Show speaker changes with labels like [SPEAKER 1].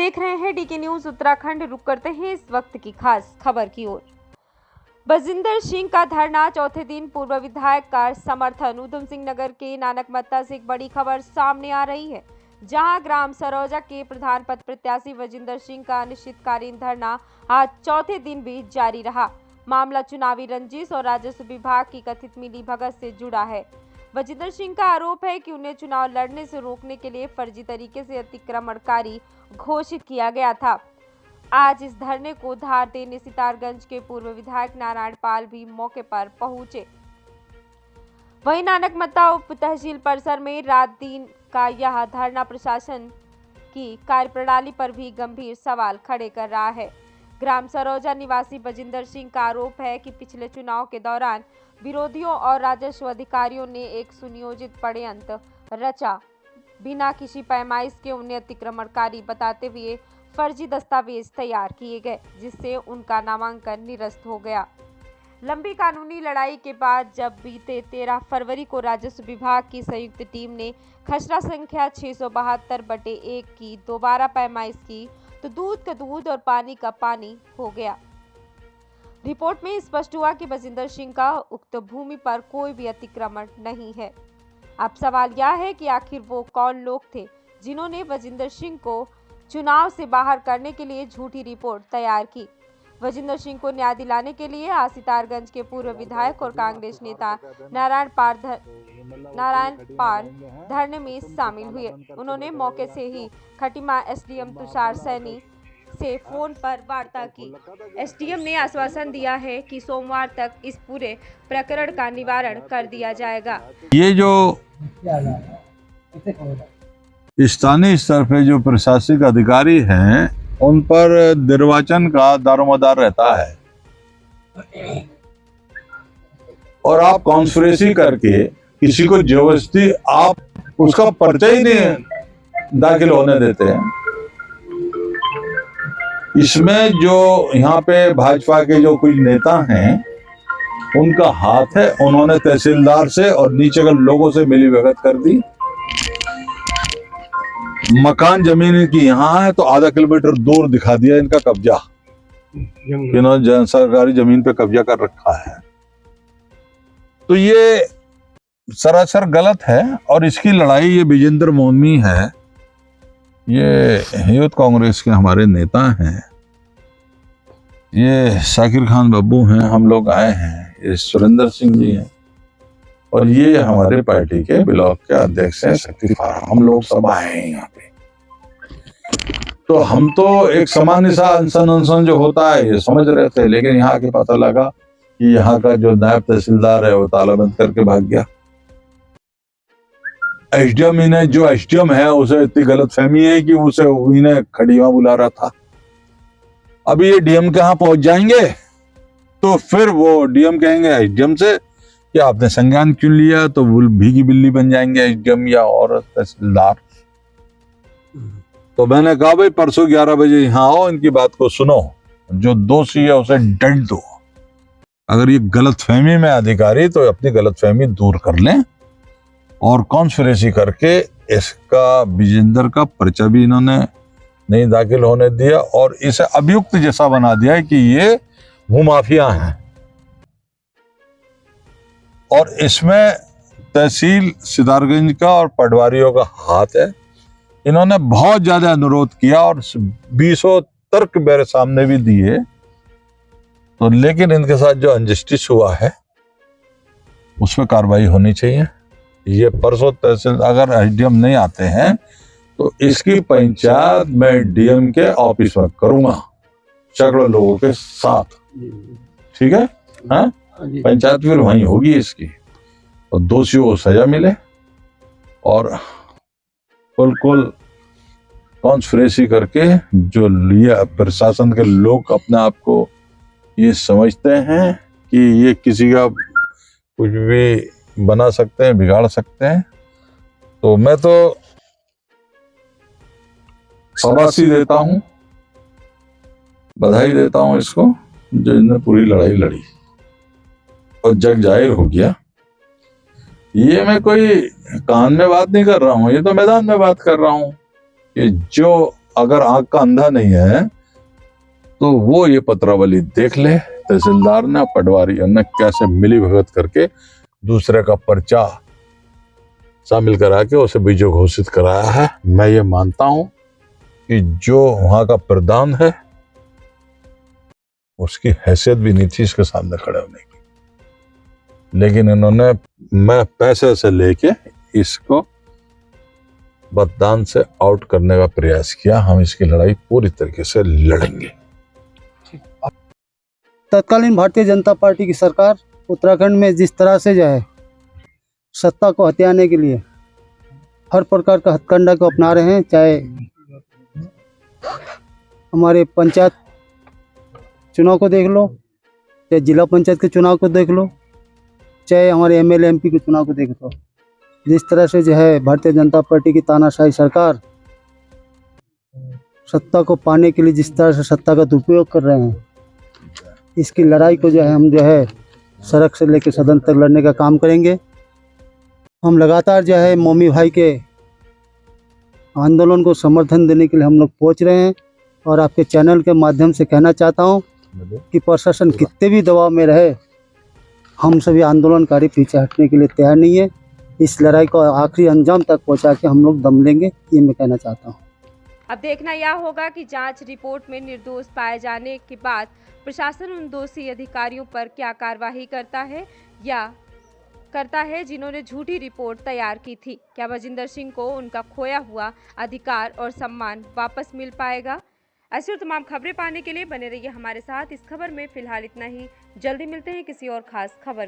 [SPEAKER 1] देख रहे हैं डीके न्यूज उत्तराखंड। रुक करते हैं इस वक्त की खास खबर की ओर। बजिंदर सिंह का धरना, चौथे दिन पूर्व विधायक का समर्थन। उधम सिंह नगर के नानकमत्ता से एक बड़ी खबर सामने आ रही है, जहां ग्राम सरोजा के प्रधान पद प्रत्याशी बजिंदर सिंह का अनिश्चितकालीन धरना आज चौथे दिन भी जारी रहा। मामला चुनावी रंजिश और राजस्व विभाग की कथित मिलीभगत से जुड़ा है। बजिंदर सिंह का आरोप है कि उन्हें चुनाव लड़ने से रोकने के लिए फर्जी तरीके से अतिक्रमणकारी घोषित किया गया था। आज इस धरने को धार देने सितारगंज के पूर्व विधायक नारायण पाल भी मौके पर पहुंचे। वहीं नानकमत्ता उप तहसील परिसर में रात दिन का यह धरना प्रशासन की कार्यप्रणाली पर भी गंभीर सवाल खड़े कर रहा है। ग्राम सरोजा निवासी बजिंदर सिंह का आरोप है कि पिछले चुनाव के दौरान विरोधियों और राजस्व अधिकारियों ने एक सुनियोजित षड्यंत्र रचा। बिना किसी पैमाइश के उन्हें अतिक्रमणकारी बताते हुए फर्जी दस्तावेज तैयार किए गए, जिससे उनका नामांकन निरस्त हो गया। लंबी कानूनी लड़ाई के बाद जब बीते 13 फरवरी को राजस्व विभाग की संयुक्त टीम ने खसरा संख्या 672/1 की दोबारा पैमाइश की, तो दूध का दूध और पानी का पानी हो गया। रिपोर्ट में स्पष्ट हुआ कि बजिंदर सिंह का उक्त भूमि पर कोई भी अतिक्रमण नहीं है। अब सवाल यह है कि आखिर वो कौन लोग थे जिन्होंने बजिंदर सिंह को चुनाव से बाहर करने के लिए झूठी रिपोर्ट तैयार की। बजिंदर सिंह को न्याय दिलाने के लिए आज सितारगंज के पूर्व विधायक और कांग्रेस नेता नारायण पाल धरने में शामिल हुए। उन्होंने मौके से ही खटीमा एसडीएम तुषार सैनी से फोन पर वार्ता की। एसडीएम ने आश्वासन दिया है कि सोमवार तक इस पूरे प्रकरण का निवारण कर दिया जाएगा।
[SPEAKER 2] ये जो स्थानीय स्तर पे जो प्रशासनिक अधिकारी हैं, उन पर निर्वाचन का दारोमदार रहता है और आप कॉन्स्पिरेसी करके किसी को जबरदस्ती आप उसका परिचय ही नहीं दाखिल होने देते हैं। इसमें जो यहाँ पे भाजपा के जो कुछ नेता हैं, उनका हाथ है। उन्होंने तहसीलदार से और नीचे के लोगों से मिलीभगत कर दी। मकान जमीन की यहाँ है तो आधा किलोमीटर दूर दिखा दिया इनका कब्जा। इन्होंने सरकारी जमीन पे कब्जा कर रखा है। तो ये सरासर गलत है और इसकी लड़ाई ये विजेंद्र मोहनी है, ये यूथ कांग्रेस के हमारे नेता हैं, ये शाकिर खान बाबू हैं, हम लोग आए हैं, ये सुरेंद्र सिंह जी हैं और ये हमारे पार्टी के ब्लॉक के अध्यक्ष हैं शक्ति फारा। हम लोग सब आए हैं यहाँ पे। तो हम तो एक सामान्य सा अनशन जो होता है ये समझ रहे थे, लेकिन यहाँ के पता लगा कि यहाँ का जो नायब तहसीलदार है वो ताला बंद करके भाग गया। एसडीएम इन्हें जो एसडीएम है उसे इतनी गलतफहमी है कि उसे इन्हें खड़ीमा बुला रहा था। अभी ये डीएम के यहाँ पहुंच जाएंगे तो फिर वो डीएम कहेंगे एसडीएम से कि आपने संज्ञान क्यों लिया, तो वो भीगी बिल्ली बन जाएंगे एसडीएम या और तहसीलदार। तो मैंने कहा भाई परसों 11 बजे यहाँ आओ, इनकी बात को सुनो, जो दोषी है उसे दंड दो। अगर ये गलतफहमी में अधिकारी तो अपनी गलतफहमी दूर कर लें और कॉन्स्पिरेसी करके इसका विजेंद्र का पर्चा भी इन्होंने नहीं दाखिल होने दिया और इसे अभियुक्त जैसा बना दिया है कि ये भूमाफिया हैं। और इसमें तहसील सितारगंज का और पटवारियों का हाथ है। इन्होंने बहुत ज्यादा अनुरोध किया और 20 तर्क मेरे सामने भी दिए, तो लेकिन इनके साथ जो अनजस्टिस हुआ है उसमें कार्रवाई होनी चाहिए। ये परसों तहसील अगर एसडीएम नहीं आते हैं तो इसकी पंचायत मैं डीएम के ऑफिस में करूंगा सैकड़ों लोगों के साथ, ठीक है? हाँ, पंचायत फिर वहीं होगी इसकी और दोषियों को सजा मिले और बिल्कुल कॉन्स्पिरेसी करके जो ये प्रशासन के लोग अपने आप को ये समझते हैं कि ये किसी का कुछ भी बना सकते हैं, बिगाड़ सकते हैं। तो मैं तो शाबाशी देता हूं, बधाई देता हूं इसको जो इन्होंने पूरी लड़ाई लड़ी और जग जाहिर हो गया। ये मैं कोई कान में बात नहीं कर रहा हूं, ये तो मैदान में बात कर रहा हूं कि जो अगर आंख का अंधा नहीं है तो वो ये पत्रावली देख ले, तहसीलदार ने पटवारी ने कैसे मिली भगत करके दूसरे का पर्चा शामिल करा के उसे बीजो घोषित कराया है। मैं ये मानता हूं कि जो वहां का प्रधान है उसकी हैसियत भी नहीं थी इसके सामने खड़े होने की, लेकिन इन्होंने मैं पैसे से लेके इसको मतदान से आउट करने का प्रयास किया। हम इसकी लड़ाई पूरी तरीके से लड़ेंगे।
[SPEAKER 3] तत्कालीन भारतीय जनता पार्टी की सरकार उत्तराखंड में जिस तरह से जो है सत्ता को हथियाने के लिए हर प्रकार का हथकंडा को अपना रहे हैं, चाहे हमारे पंचायत चुनाव को देख लो, चाहे जिला पंचायत के चुनाव को देख लो, चाहे हमारे एमएलए एमपी के चुनाव को देख लो। जिस तरह से जो है भारतीय जनता पार्टी की तानाशाही सरकार सत्ता को पाने के लिए जिस तरह से सत्ता का दुरुपयोग कर रहे हैं, इसकी लड़ाई को जो है हम जो है सड़क से लेकर सदन तक लड़ने का काम करेंगे। हम लगातार जो है मौमी भाई के आंदोलन को समर्थन देने के लिए हम लोग पहुंच रहे हैं और आपके चैनल के माध्यम से कहना चाहता हूं कि प्रशासन कितने भी दबाव में रहे, हम सभी आंदोलनकारी पीछे हटने के लिए तैयार नहीं है। इस लड़ाई को आखिरी अंजाम तक पहुंचा के हम लोग दम लेंगे, ये मैं कहना चाहता हूँ।
[SPEAKER 1] अब देखना यह होगा कि जांच रिपोर्ट में निर्दोष पाए जाने के बाद प्रशासन उन दोषी अधिकारियों पर क्या कार्रवाई करता है जिन्होंने झूठी रिपोर्ट तैयार की थी। क्या बजिंदर सिंह को उनका खोया हुआ अधिकार और सम्मान वापस मिल पाएगा? ऐसी और तमाम खबरें पाने के लिए बने रहिए हमारे साथ। इस खबर में फिलहाल इतना ही। जल्दी मिलते हैं किसी और खास खबर